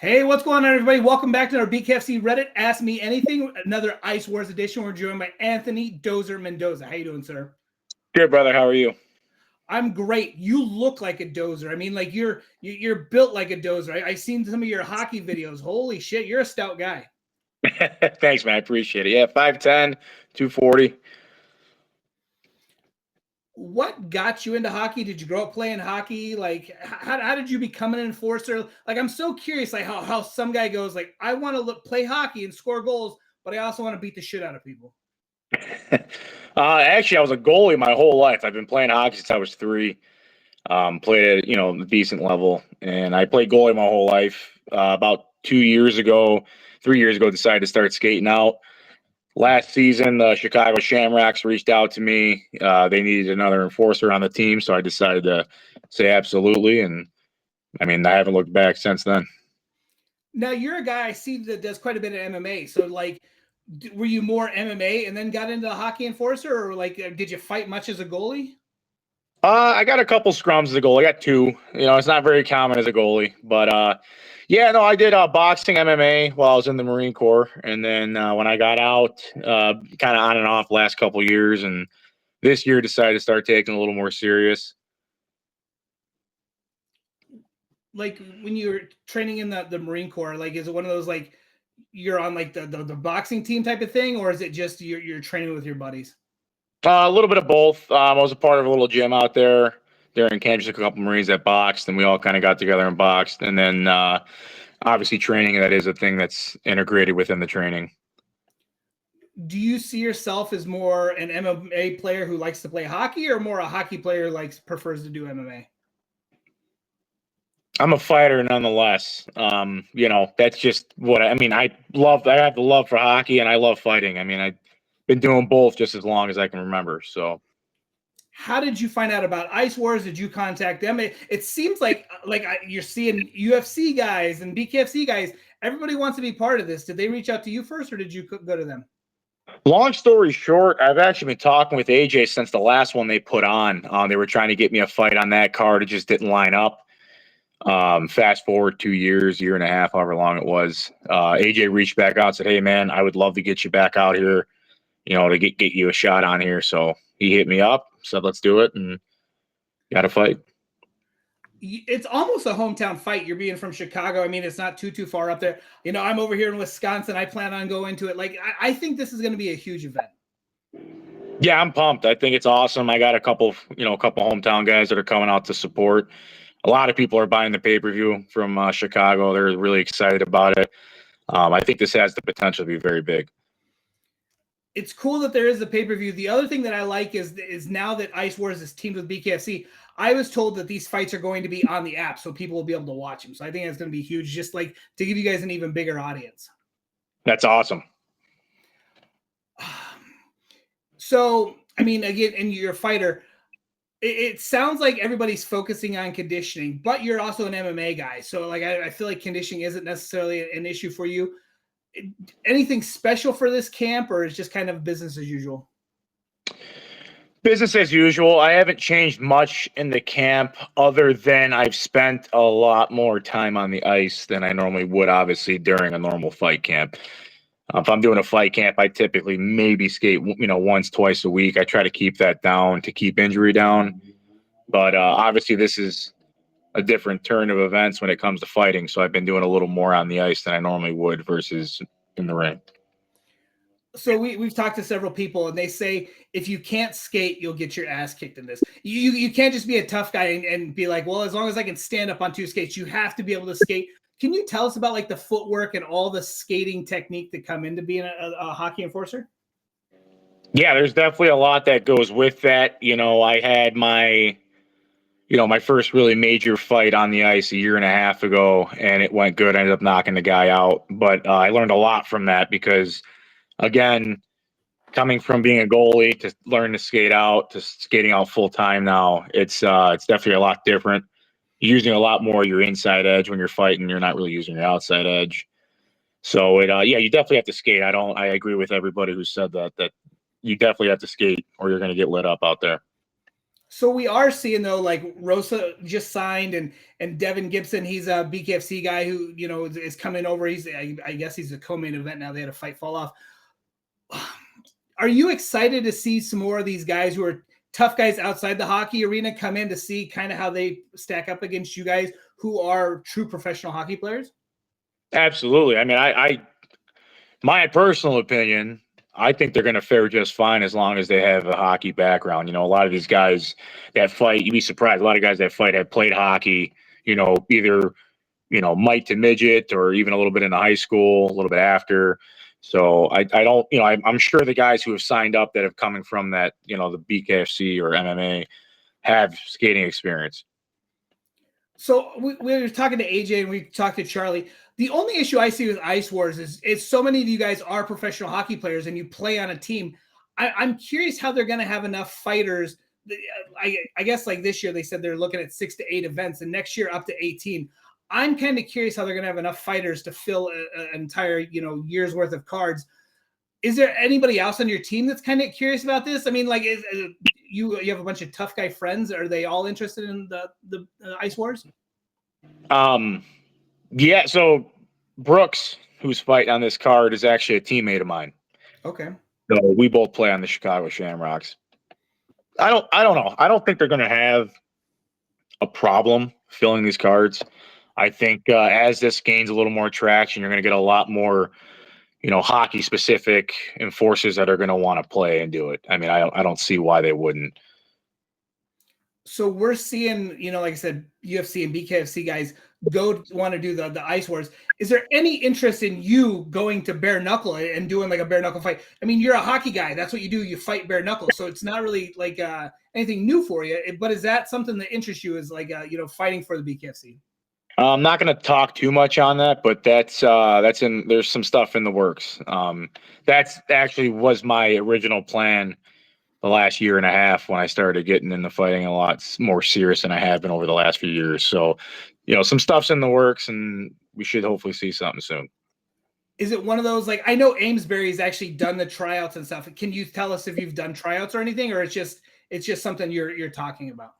Hey, what's going on, everybody? Welcome back to our BKFC Reddit Ask Me Anything, another Ice Wars edition. We're joined by Anthony Dozer Mendoza. How you doing, sir? Good, brother. How are you? I'm great. You look like a dozer. I mean, like you're built like a dozer. I seen some of your hockey videos. Holy shit, you're a stout guy. Thanks, man. I appreciate it. Yeah, 5'10", 240. What got you into hockey? Did you grow up playing hockey? Like, how did you become an enforcer? Like, I'm so curious, like how some guy goes, like, I want to play hockey and score goals, but I also want to beat the shit out of people. Actually, I was a goalie my whole life. I've been playing hockey since I was 3. Played at a decent level, and I played goalie my whole life. About 2 years ago, 3 years ago, decided to start skating out. Last season, the Chicago Shamrocks reached out to me. They needed another enforcer on the team, so I decided to say absolutely. And I mean, I haven't looked back since then. Now you're a guy I see that does quite a bit of MMA. So like, were you more MMA and then got into the hockey enforcer, or like, did you fight much as a goalie? I got a couple scrums as a goalie. I got 2. It's not very common as a goalie, but yeah, no, I did boxing, MMA while I was in the Marine Corps, and then when I got out, kind of on and off last couple years, and this year decided to start taking a little more serious. Like when you're training in the Marine Corps, like is it one of those like you're on like the boxing team type of thing, or is it just you're training with your buddies? A little bit of both. I was a part of a little gym out there during camp, just a couple Marines that boxed, and we all kind of got together and boxed, and then obviously training, that is a thing that's integrated within the training. Do you see yourself as more an MMA player who likes to play hockey, or more a hockey player likes prefers to do MMA? I'm a fighter nonetheless. That's just what I mean. I have the love for hockey and I love fighting. I mean, I've been doing both just as long as I can remember. So, How did you find out about Ice Wars? Did you contact them? It seems like you're seeing UFC guys and BKFC guys. Everybody wants to be part of this. Did they reach out to you first, or did you go to them? long story short, I've actually been talking with AJ since the last one they put on. They were trying to get me a fight on that card. It just didn't line up. Fast forward 2 years, year and a half, however long it was. AJ reached back out and said, "Hey, man, I would love to get you back out here, to get you a shot on here." So he hit me up, said, "Let's do it," and got a fight. It's almost a hometown fight. You're being from Chicago. I mean, it's not too far up there. I'm over here in Wisconsin. I plan on going to it. Like, I think this is going to be a huge event. Yeah, I'm pumped. I think it's awesome. I got a couple hometown guys that are coming out to support. A lot of people are buying the pay-per-view from Chicago. They're really excited about it. I think this has the potential to be very big. It's cool that there is a pay-per-view. The other thing that I like is now that Ice Wars is teamed with BKFC, I was told that these fights are going to be on the app, so people will be able to watch them. So I think that's going to be huge, just like to give you guys an even bigger audience. That's awesome. So, I mean, again, and you're a fighter. It sounds like everybody's focusing on conditioning, but you're also an MMA guy. So, like, I feel like conditioning isn't necessarily an issue for you. Anything special for this camp, or is just kind of business as usual? Business as usual. I haven't changed much in the camp other than I've spent a lot more time on the ice than I normally would, obviously, during a normal fight camp. If I'm doing a fight camp, I typically maybe skate, once, twice a week. I try to keep that down to keep injury down. But obviously, this is a different turn of events when it comes to fighting. So I've been doing a little more on the ice than I normally would versus in the ring. So we've talked to several people, and they say if you can't skate, you'll get your ass kicked in this. You can't just be a tough guy and be like, well, as long as I can stand up on 2 skates, you have to be able to skate. Can you tell us about like the footwork and all the skating technique that come into being a hockey enforcer? Yeah, there's definitely a lot that goes with that. I had my first really major fight on the ice a year and a half ago, and it went good. I ended up knocking the guy out. But I learned a lot from that because, again, coming from being a goalie to learn to skate out to skating out full time now, it's definitely a lot different. You're using a lot more of your inside edge when you're fighting. You're not really using your outside edge. So yeah, you definitely have to skate. I agree with everybody who said that you definitely have to skate or you're going to get lit up out there. So we are seeing though, like Rosa just signed, and Devin Gibson, he's a BKFC guy who is coming over. I guess he's a co-main event now. They had a fight fall off. Are you excited to see some more of these guys who are tough guys outside the hockey arena come in to see kind of how they stack up against you guys who are true professional hockey players? Absolutely. I mean, my personal opinion, I think they're going to fare just fine as long as they have a hockey background. A lot of these guys that fight, you'd be surprised. A lot of guys that fight have played hockey, either, mite to midget or even a little bit in high school, a little bit after. So I don't, I'm sure the guys who have signed up that have coming from that, the BKFC or MMA have skating experience. So we were talking to AJ and we talked to Charlie. The only issue I see with Ice Wars is so many of you guys are professional hockey players and you play on a team. I'm curious how they're going to have enough fighters. I guess like this year they said they're looking at 6 to 8 events, and next year up to 18. I'm kind of curious how they're going to have enough fighters to fill an entire year's worth of cards. Is there anybody else on your team that's kind of curious about this? I mean, like, you have a bunch of tough guy friends. Are they all interested in the Ice Wars? Yeah. So Brooks, who's fighting on this card, is actually a teammate of mine. Okay. So we both play on the Chicago Shamrocks. I don't know. I don't think they're going to have a problem filling these cards. I think as this gains a little more traction, you're going to get a lot more, hockey specific enforcers that are going to want to play and do it. I mean, I don't see why they wouldn't. So we're seeing, like I said, UFC and BKFC guys want to do the Ice Wars. Is there any interest in you going to bare knuckle and doing like a bare knuckle fight? I mean, you're a hockey guy. That's what you do. You fight bare knuckle. So it's not really like anything new for you. But is that something that interests you, is like, fighting for the BKFC? I'm not going to talk too much on that, but there's some stuff in the works. That's actually was my original plan the last year and a half when I started getting into fighting a lot more serious than I have been over the last few years. So, some stuff's in the works, and we should hopefully see something soon. Is it one of those, like, I know Amesbury's actually done the tryouts and stuff. Can you tell us if you've done tryouts or anything, or it's just something you're talking about?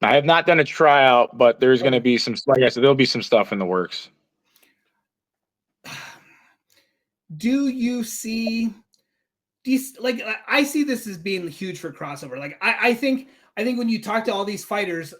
I have not done a tryout, but there's going to be some, like I said, there'll be some stuff in the works. Do you see these, like, I see this as being huge for crossover. Like, I think when you talk to all these fighters,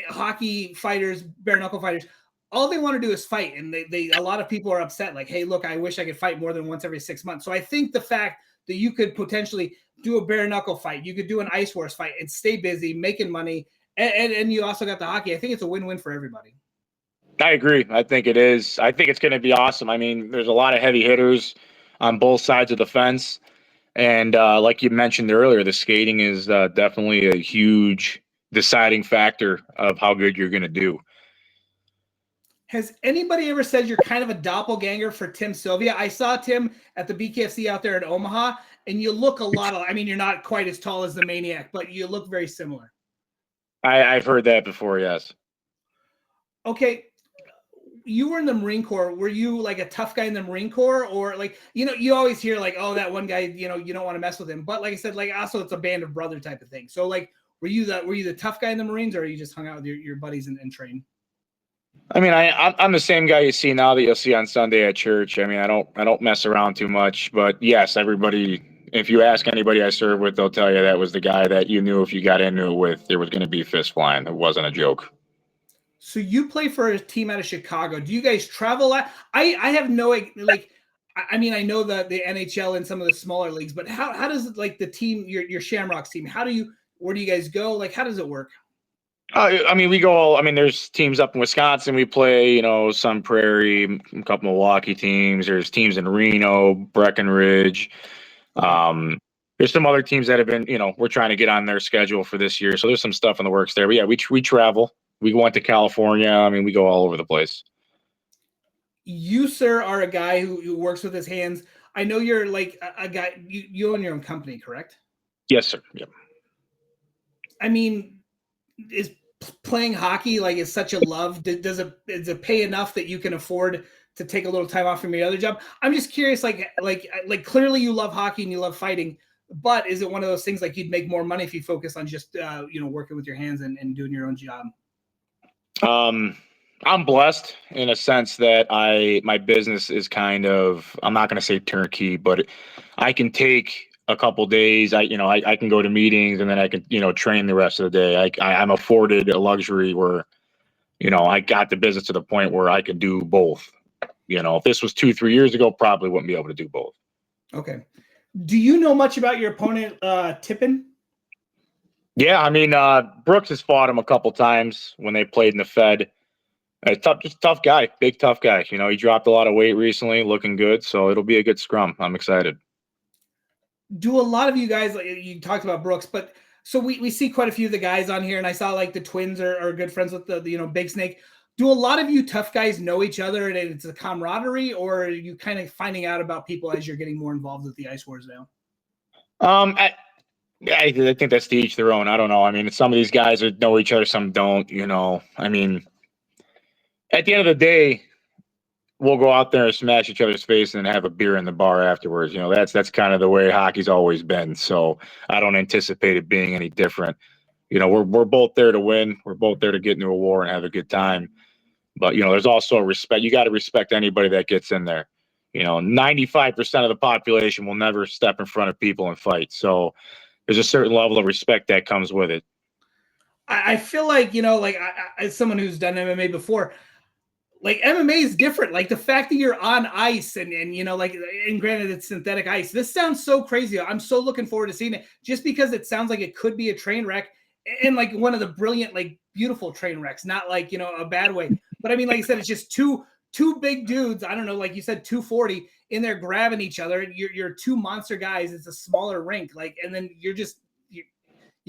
hockey fighters, bare knuckle fighters, all they want to do is fight. And a lot of people are upset. Like, hey, look, I wish I could fight more than once every 6 months. So I think the fact that you could potentially do a bare knuckle fight, you could do an Ice Wars fight and stay busy making money. And you also got the hockey. I think it's a win-win for everybody. I agree. I think it is. I think it's going to be awesome. I mean, there's a lot of heavy hitters on both sides of the fence. And like you mentioned earlier, the skating is definitely a huge deciding factor of how good you're going to do. Has anybody ever said you're kind of a doppelganger for Tim Sylvia? I saw Tim at the BKFC out there in Omaha, and you look a lot I mean, you're not quite as tall as the Maniac, but you look very similar. I've heard that before, yes. Okay. You were in the Marine Corps. Were you like a tough guy in the Marine Corps, or like, you always hear like, oh, that one guy, you don't want to mess with him. But like I said, like, also it's a band of brother type of thing. So like, were you the tough guy in the Marines, or you just hung out with your buddies and trained? I mean, I'm the same guy you see now that you'll see on Sunday at church. I mean, I don't mess around too much, but yes, everybody, if you ask anybody I served with, they'll tell you that was the guy that you knew if you got into it with, there was going to be fist flying. It wasn't a joke. So you play for a team out of Chicago. Do you guys travel? I have no, like, I mean, I know the NHL and some of the smaller leagues, but how does it, like, the team, your Shamrocks team, where do you guys go? Like, how does it work? I mean, there's teams up in Wisconsin. We play, Sun Prairie, a couple Milwaukee teams. There's teams in Reno, Breckenridge. There's some other teams that have been, we're trying to get on their schedule for this year. So there's some stuff in the works there. But yeah, we travel. We went to California. I mean, we go all over the place. You, sir, are a guy who works with his hands. I know you're like a guy, you own your own company, correct? Yes, sir. Yep. I mean, is playing hockey like is such a love? Does it pay enough that you can afford to take a little time off from your other job? I'm just curious, like clearly you love hockey and you love fighting. But is it one of those things like you'd make more money if you focus on just working with your hands and doing your own job? I'm blessed in a sense that my business is kind of, I'm not going to say turnkey, but I can take a couple days. I can go to meetings and then I can, train the rest of the day. I'm afforded a luxury where, I got the business to the point where I could do both. If this was 2, 3 years ago, probably wouldn't be able to do both. Okay. Do you know much about your opponent, Tippin? Yeah, I mean, Brooks has fought him a couple times when they played in the Fed. Just tough guy, big tough guy. He dropped a lot of weight recently, looking good, so it'll be a good scrum. I'm excited. Do a lot of you guys, like you talked about Brooks, but so we see quite a few of the guys on here, and I saw like the twins are good friends with the Big Snake. Do a lot of you tough guys know each other and it's a camaraderie, or are you kind of finding out about people as you're getting more involved with the Ice Wars now? I think that's to each their own. I don't know. I mean, some of these guys know each other, some don't. I mean, at the end of the day, we'll go out there and smash each other's face and have a beer in the bar afterwards. That's kind of the way hockey's always been. So I don't anticipate it being any different. We're both there to win. We're both there to get into a war and have a good time. But there's also respect. You got to respect anybody that gets in there. 95% of the population will never step in front of people and fight. So there's a certain level of respect that comes with it. I feel like, as someone who's done MMA before, like MMA is different. Like the fact that you're on ice and granted it's synthetic ice. This sounds so crazy. I'm so looking forward to seeing it just because it sounds like it could be a train wreck and like one of the brilliant, like beautiful train wrecks, not like, a bad way. But I mean, like I said, it's just two big dudes. I don't know, like you said, 240 in there grabbing each other. You're two monster guys. It's a smaller rink. Like, and then you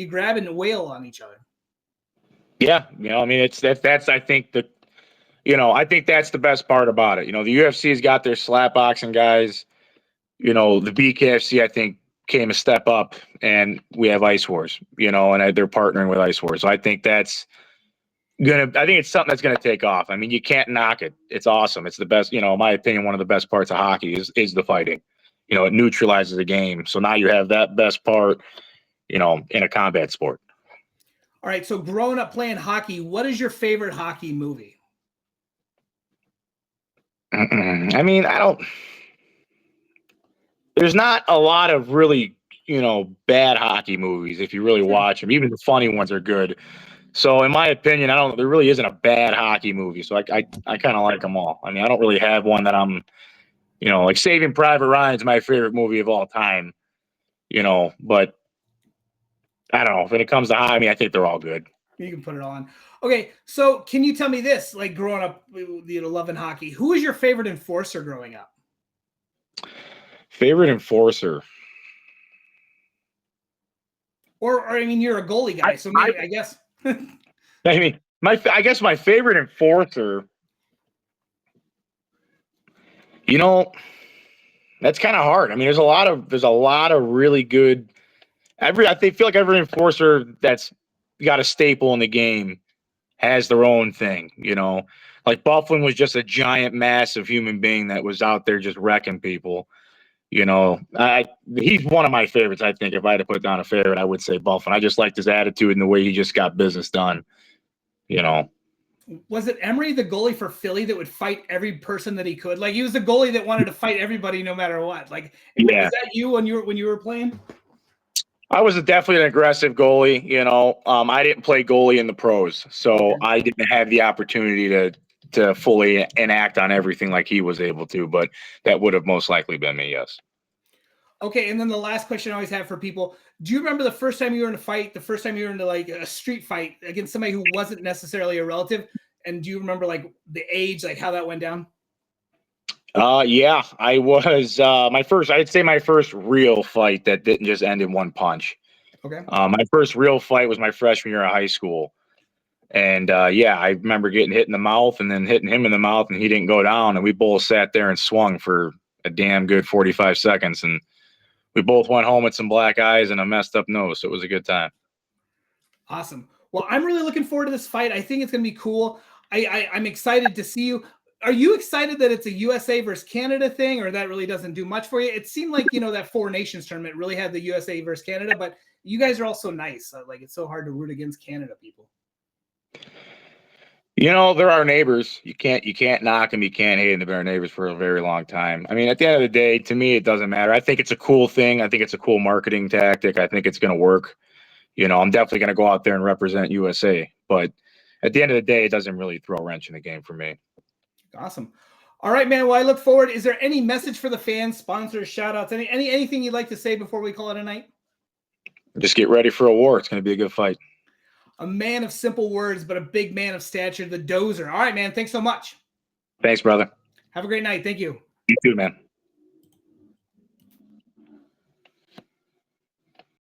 grab and wail on each other. Yeah. I mean, that's, I think I think that's the best part about it. The UFC's got their slap boxing guys. The BKFC, I think, came a step up, and we have Ice Wars, and they're partnering with Ice Wars. So I think I think it's something that's gonna take off. I mean, you can't knock it. It's awesome. It's the best, in my opinion, one of the best parts of hockey is the fighting. It neutralizes the game. So now you have that best part, in a combat sport. All right. So growing up playing hockey, what is your favorite hockey movie? I mean, there's not a lot of really, bad hockey movies if you really watch them. Even the funny ones are good. So in my opinion, there really isn't a bad hockey movie. So I kind of like them all. I mean, I don't really have one that I'm, like Saving Private Ryan's my favorite movie of all time, but I don't know. When it comes to hockey, I mean, I think they're all good. You can put it on. Okay, so can you tell me this? Like growing up, loving hockey, who was your favorite enforcer growing up? Favorite enforcer, or I mean, you're a goalie guy, so maybe I guess. I mean, I guess my favorite enforcer. That's kind of hard. I mean, there's a lot of really good. I feel like every enforcer that's got a staple in the game has their own thing. Like Bufflin was just a giant, massive human being that was out there just wrecking people. He's one of my favorites. I think if I had to put down a favorite, I would say Bufflin. I just liked his attitude and the way he just got business done. Was it Emery, the goalie for Philly, that would fight every person that he could? Like he was the goalie that wanted to fight everybody no matter what. Like, yeah. Was that you when you were playing? I was definitely an aggressive goalie. I didn't play goalie in the pros, so I didn't have the opportunity to fully enact on everything like he was able to. But that would have most likely been me, yes. Okay, and then the last question I always have for people: do you remember the first time you were in a fight? The first time you were into like a street fight against somebody who wasn't necessarily a relative? And do you remember like the age, like how that went down? Yeah, I was I'd say my first real fight that didn't just end in one punch. Okay. My first real fight was my freshman year of high school. And yeah, I remember getting hit in the mouth and then hitting him in the mouth and he didn't go down. And we both sat there and swung for a damn good 45 seconds. And we both went home with some black eyes and a messed up nose. So it was a good time. Awesome. Well, I'm really looking forward to this fight. I think it's going to be cool. I'm excited to see you. Are you excited that it's a USA versus Canada thing, or that really doesn't do much for you? It seemed like, that Four Nations tournament really had the USA versus Canada, but you guys are all so nice. Like, it's so hard to root against Canada people. They're our neighbors. You can't knock them. You can't hate them. They've been our neighbors for a very long time. I mean, at the end of the day, to me, it doesn't matter. I think it's a cool thing. I think it's a cool marketing tactic. I think it's going to work. I'm definitely going to go out there and represent USA. But at the end of the day, it doesn't really throw a wrench in the game for me. Awesome. All right, man. Well, I look forward. Is there any message for the fans, sponsors, shout outs, anything you'd like to say before we call it a night? Just get ready for a war. It's going to be a good fight. A man of simple words, but a big man of stature, the Dozer. All right, man. Thanks so much. Thanks, brother. Have a great night. Thank you. You too, man.